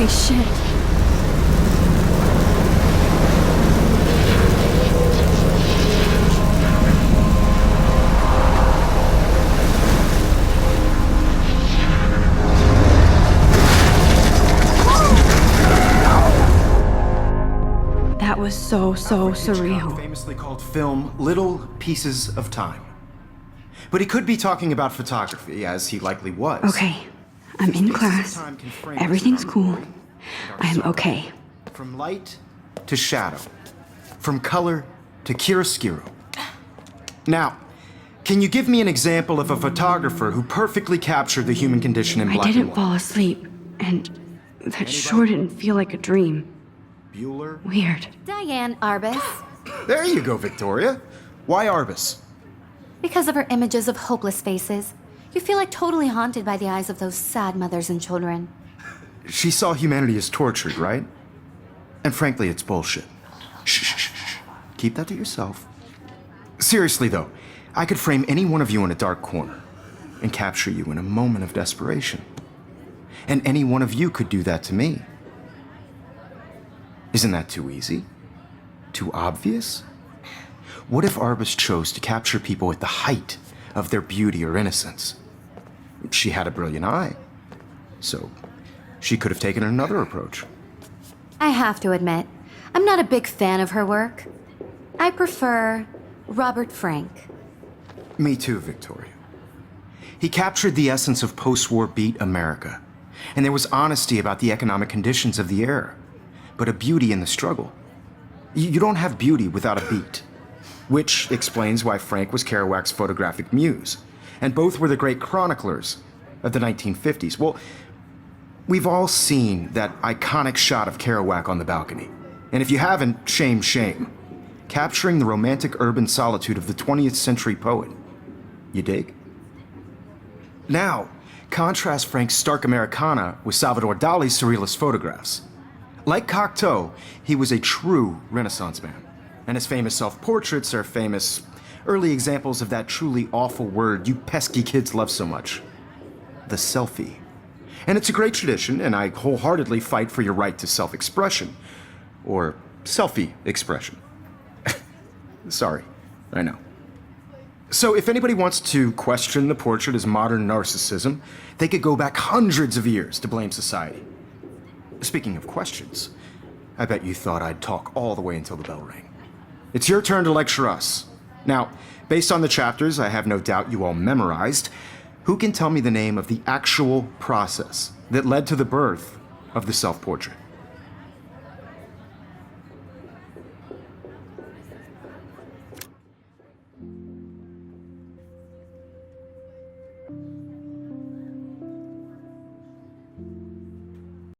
Holy shit. That was so surreal. Famously called film Little Pieces of Time. But he could be talking about photography, as he likely was. Okay, I'm in class. Everything's cool. I'm okay. From light to shadow. From color to chiaroscuro. Now, can you give me an example of a photographer who perfectly captured the human condition in black and white? I didn't fall asleep, and that sure didn't feel like a dream. Bueller? Weird. Diane Arbus. There you go, Victoria. Why Arbus? Because of her images of hopeless faces. You feel like totally haunted by the eyes of those sad mothers and children. She saw humanity as tortured, right? And frankly, it's bullshit. Shh. Keep that to yourself. Seriously, though, I could frame any one of you in a dark corner and capture you in a moment of desperation. And any one of you could do that to me. Isn't that too easy? Too obvious? What if Arbus chose to capture people at the height of their beauty or innocence? She had a brilliant eye, so she could have taken another approach. I have to admit, I'm not a big fan of her work. I prefer Robert Frank. Me too, Victoria. He captured the essence of post-war beat America, and there was honesty about the economic conditions of the era, but a beauty in the struggle. You don't have beauty without a beat, which explains why Frank was Kerouac's photographic muse, and both were the great chroniclers of the 1950s. Well, we've all seen that iconic shot of Kerouac on the balcony, and if you haven't, shame, shame. Capturing the romantic urban solitude of the 20th century poet. You dig? Now, contrast Frank's stark Americana with Salvador Dali's surrealist photographs. Like Cocteau, he was a true Renaissance man, and his famous self-portraits are famous early examples of that truly awful word you pesky kids love so much, the selfie. And it's a great tradition, and I wholeheartedly fight for your right to self-expression, or selfie expression. Sorry, I know. So if anybody wants to question the portrait as modern narcissism, they could go back hundreds of years to blame society. Speaking of questions, I bet you thought I'd talk all the way until the bell rang. It's your turn to lecture us. Now, based on the chapters I have no doubt you all memorized, who can tell me the name of the actual process that led to the birth of the self-portrait?